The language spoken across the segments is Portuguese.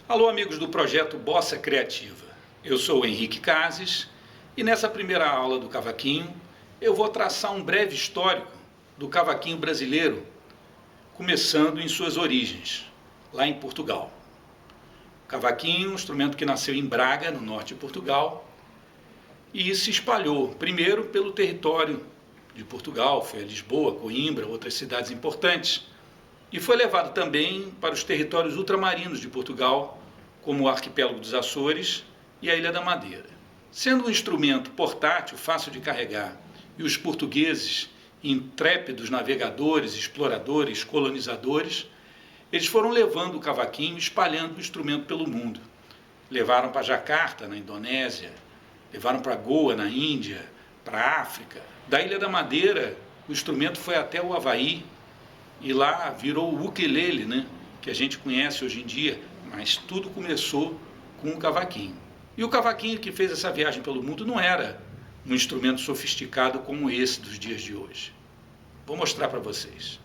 Alô, amigos do projeto Bossa Criativa. Eu sou o Henrique Cases e nessa primeira aula do cavaquinho eu vou traçar um breve histórico do cavaquinho brasileiro, começando em suas origens, lá em Portugal. O cavaquinho, um instrumento que nasceu em Braga, no norte de Portugal, e se espalhou primeiro pelo território de Portugal, foi a Lisboa, Coimbra, outras cidades importantes, e foi levado também para os territórios ultramarinos de Portugal, como o arquipélago dos Açores e a Ilha da Madeira. Sendo um instrumento portátil, fácil de carregar, e os portugueses, intrépidos navegadores, exploradores, colonizadores, eles foram levando o cavaquinho, espalhando o instrumento pelo mundo. Levaram para Jacarta, na Indonésia, levaram para Goa, na Índia, para a África. Da Ilha da Madeira, o instrumento foi até o Havaí, e lá virou o ukulele, né, que a gente conhece hoje em dia, mas tudo começou com o cavaquinho. E o cavaquinho que fez essa viagem pelo mundo não era um instrumento sofisticado como esse dos dias de hoje. Vou mostrar para vocês.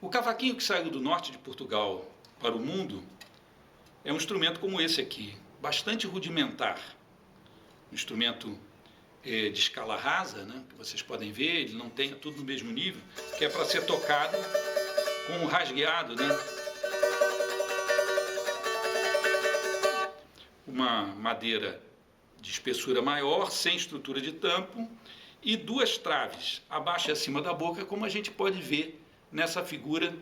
O cavaquinho que saiu do norte de Portugal para o mundo é um instrumento como esse aqui, bastante rudimentar. Um instrumento de escala rasa, né, que vocês podem ver, ele não tem tudo no mesmo nível, que é para ser tocado com um rasgueado, né? Uma madeira de espessura maior, sem estrutura de tampo, e duas traves, abaixo e acima da boca, como a gente pode ver nessa figura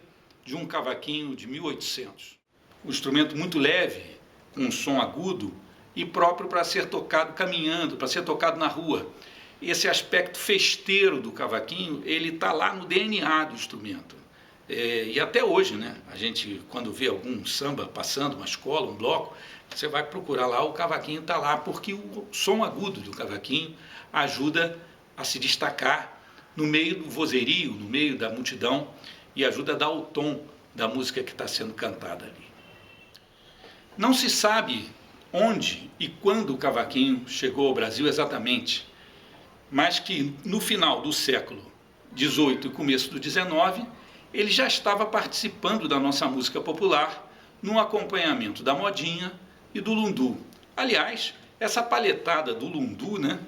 de um cavaquinho de 1800. Um instrumento muito leve, com um som agudo, e próprio para ser tocado caminhando, para ser tocado na rua. Esse aspecto festeiro do cavaquinho, ele está lá no DNA do instrumento. E até hoje, né, a gente, quando vê algum samba passando, uma escola, um bloco, você vai procurar lá, o cavaquinho está lá, porque o som agudo do cavaquinho ajuda a se destacar no meio do vozerio, no meio da multidão, e ajuda a dar o tom da música que está sendo cantada ali. Não se sabe onde e quando o cavaquinho chegou ao Brasil exatamente, mas que no final do século XVIII e começo do XIX, ele já estava participando da nossa música popular no acompanhamento da modinha e do lundu. Aliás, essa palhetada do lundu, né?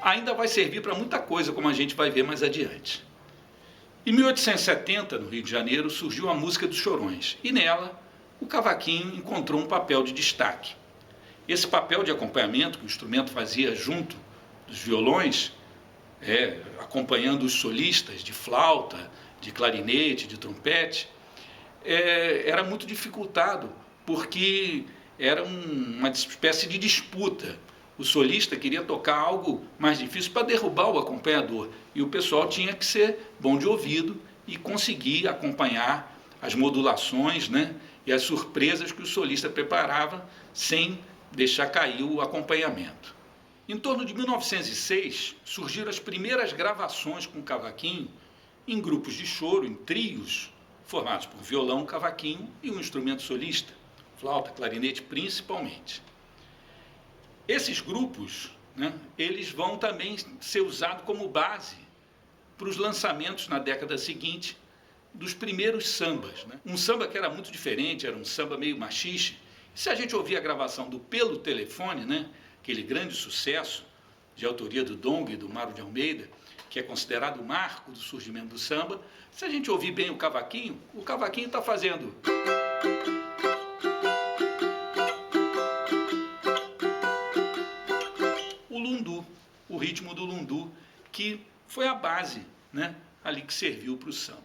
Ainda vai servir para muita coisa, como a gente vai ver mais adiante. Em 1870, no Rio de Janeiro, surgiu a música dos Chorões, e nela o cavaquinho encontrou um papel de destaque. Esse papel de acompanhamento que o instrumento fazia junto dos violões, acompanhando os solistas de flauta, de clarinete, de trompete, era muito dificultado, porque era uma espécie de disputa. O solista queria tocar algo mais difícil para derrubar o acompanhador, e o pessoal tinha que ser bom de ouvido e conseguir acompanhar as modulações, né, e as surpresas que o solista preparava sem deixar cair o acompanhamento. Em torno de 1906, surgiram as primeiras gravações com cavaquinho em grupos de choro, em trios, formados por violão, cavaquinho e um instrumento solista, flauta, clarinete principalmente. Esses grupos, né, eles vão também ser usados como base para os lançamentos na década seguinte dos primeiros sambas, né? Um samba que era muito diferente, era um samba meio machixe. Se a gente ouvir a gravação do Pelo Telefone, né, aquele grande sucesso de autoria do Dong e do Mário de Almeida, que é considerado o marco do surgimento do samba, se a gente ouvir bem o cavaquinho está fazendo... o ritmo do lundu, que foi a base, né, ali que serviu para o samba.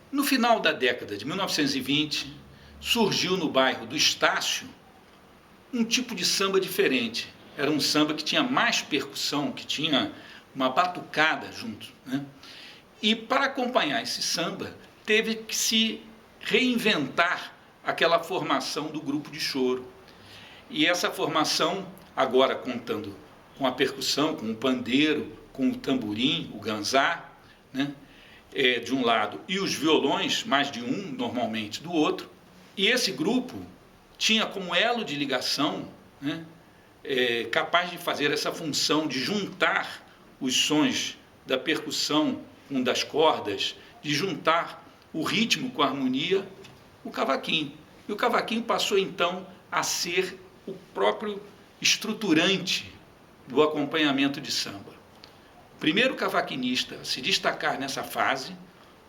No final da década de 1920, surgiu no bairro do Estácio um tipo de samba diferente. Era um samba que tinha mais percussão, que tinha uma batucada junto, né? E para acompanhar esse samba, teve que se reinventar aquela formação do grupo de choro. E essa formação, agora contando com a percussão, com o pandeiro, com o tamborim, o ganzá, né, de um lado, e os violões, mais de um normalmente, do outro. E esse grupo tinha como elo de ligação, né, capaz de fazer essa função de juntar os sons da percussão com das cordas, de juntar o ritmo com a harmonia, o cavaquinho. E o cavaquinho passou então a ser o próprio estruturante do acompanhamento de samba. O primeiro cavaquinista a se destacar nessa fase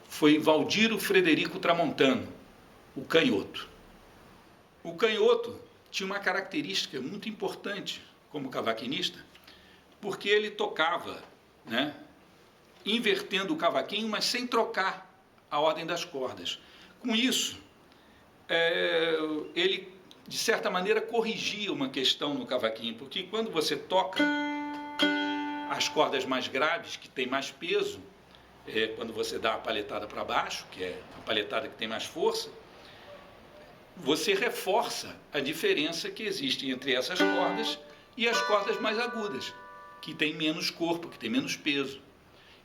foi Valdiro Frederico Tramontano, o canhoto. O canhoto tinha uma característica muito importante como cavaquinista, porque ele tocava, né, invertendo o cavaquinho, mas sem trocar a ordem das cordas. Com isso, ele, de certa maneira, corrigia uma questão no cavaquinho, porque quando você toca as cordas mais graves, que tem mais peso, quando você dá a palhetada para baixo, que é a palhetada que tem mais força, você reforça a diferença que existe entre essas cordas e as cordas mais agudas, que tem menos corpo, que tem menos peso.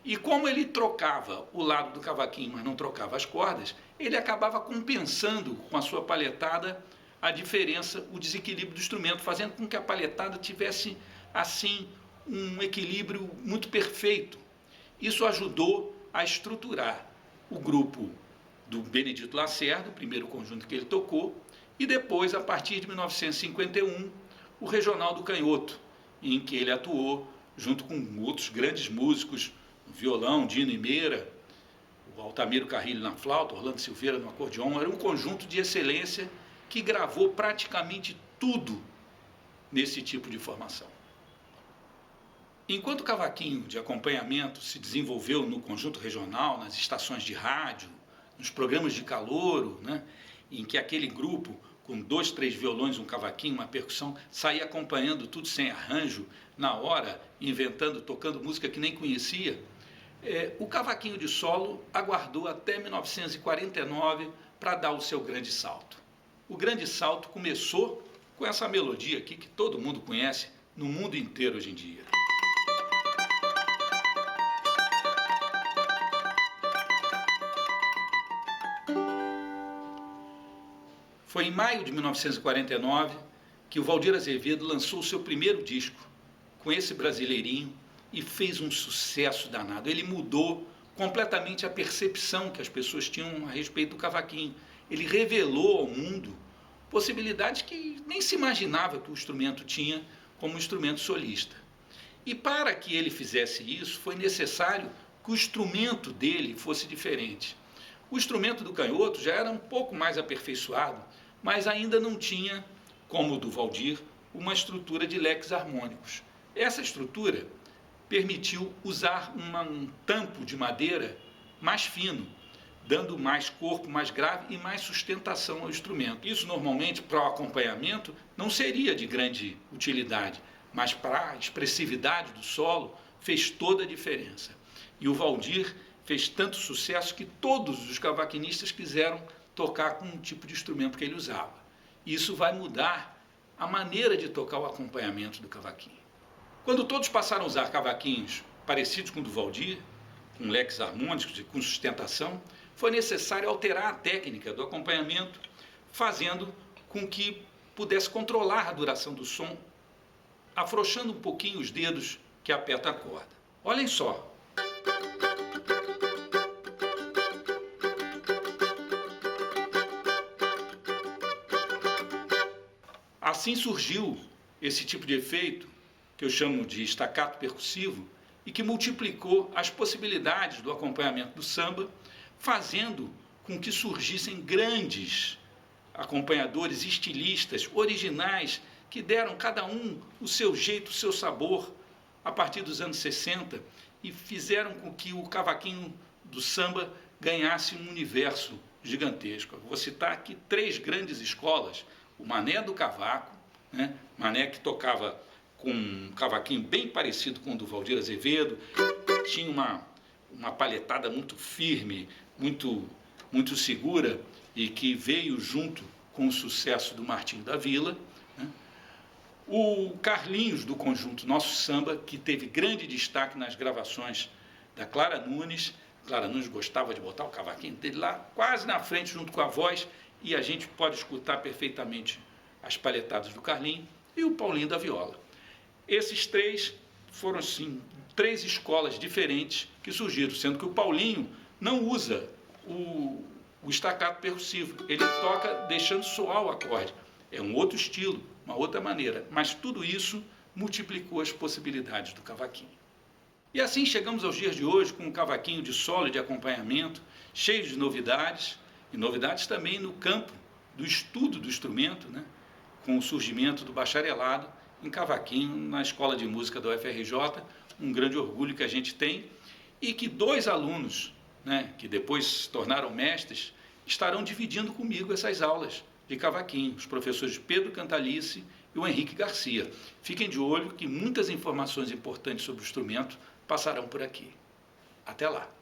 E como ele trocava o lado do cavaquinho, mas não trocava as cordas, ele acabava compensando com a sua palhetada a diferença, o desequilíbrio do instrumento, fazendo com que a palhetada tivesse, assim, um equilíbrio muito perfeito. Isso ajudou a estruturar o grupo do Benedito Lacerda, o primeiro conjunto que ele tocou, e depois, a partir de 1951, o Regional do Canhoto, em que ele atuou junto com outros grandes músicos, no violão, Dino Imeira, o Altamiro Carrilho na flauta, Orlando Silveira no acordeon. Era um conjunto de excelência que gravou praticamente tudo nesse tipo de formação. Enquanto o cavaquinho de acompanhamento se desenvolveu no conjunto regional, nas estações de rádio, nos programas de calouro, né, em que aquele grupo, com 2, 3 violões, um cavaquinho, uma percussão, saía acompanhando tudo sem arranjo, na hora, inventando, tocando música que nem conhecia, o cavaquinho de solo aguardou até 1949 para dar o seu grande salto. O grande salto começou com essa melodia aqui que todo mundo conhece no mundo inteiro hoje em dia. Foi em maio de 1949 que o Valdir Azevedo lançou o seu primeiro disco com esse brasileirinho e fez um sucesso danado. Ele mudou completamente a percepção que as pessoas tinham a respeito do cavaquinho. Ele revelou ao mundo possibilidades que nem se imaginava que o instrumento tinha como instrumento solista. E para que ele fizesse isso, foi necessário que o instrumento dele fosse diferente. O instrumento do canhoto já era um pouco mais aperfeiçoado, mas ainda não tinha, como o do Valdir, uma estrutura de leques harmônicos. Essa estrutura permitiu usar um tampo de madeira mais fino, dando mais corpo, mais grave e mais sustentação ao instrumento. Isso normalmente para o acompanhamento não seria de grande utilidade, mas para a expressividade do solo fez toda a diferença. E o Valdir fez tanto sucesso que todos os cavaquinistas quiseram tocar com o tipo de instrumento que ele usava. Isso vai mudar a maneira de tocar o acompanhamento do cavaquinho. Quando todos passaram a usar cavaquinhos parecidos com o do Valdir, com leques harmônicos e com sustentação, foi necessário alterar a técnica do acompanhamento, fazendo com que pudesse controlar a duração do som, afrouxando um pouquinho os dedos que apertam a corda. Olhem só. Assim surgiu esse tipo de efeito, que eu chamo de staccato percussivo, e que multiplicou as possibilidades do acompanhamento do samba, fazendo com que surgissem grandes acompanhadores, estilistas, originais, que deram cada um o seu jeito, o seu sabor, a partir dos anos 60, e fizeram com que o cavaquinho do samba ganhasse um universo gigantesco. Eu vou citar aqui 3 grandes escolas: o Mané do Cavaco, né? Mané que tocava com um cavaquinho bem parecido com o do Valdir Azevedo, tinha uma palhetada muito firme, muito segura, e que veio junto com o sucesso do Martinho da Vila, né? O Carlinhos do conjunto Nosso Samba, que teve grande destaque nas gravações da Clara Nunes. Clara Nunes gostava de botar o cavaquinho dele lá quase na frente junto com a voz, e a gente pode escutar perfeitamente as palhetadas do Carlinho e o Paulinho da viola. Esses três foram, sim, três escolas diferentes que surgiram, sendo que o Paulinho não usa o staccato percussivo, ele toca deixando soar o acorde. É um outro estilo, uma outra maneira, mas tudo isso multiplicou as possibilidades do cavaquinho. E assim chegamos aos dias de hoje com um cavaquinho de solo e de acompanhamento, cheio de novidades, e novidades também no campo do estudo do instrumento, né? Com o surgimento do bacharelado em cavaquinho na Escola de Música da UFRJ, um grande orgulho que a gente tem, e que dois alunos, né, que depois se tornaram mestres, estarão dividindo comigo essas aulas de cavaquinho, os professores Pedro Cantalice e o Henrique Garcia. Fiquem de olho que muitas informações importantes sobre o instrumento passarão por aqui. Até lá!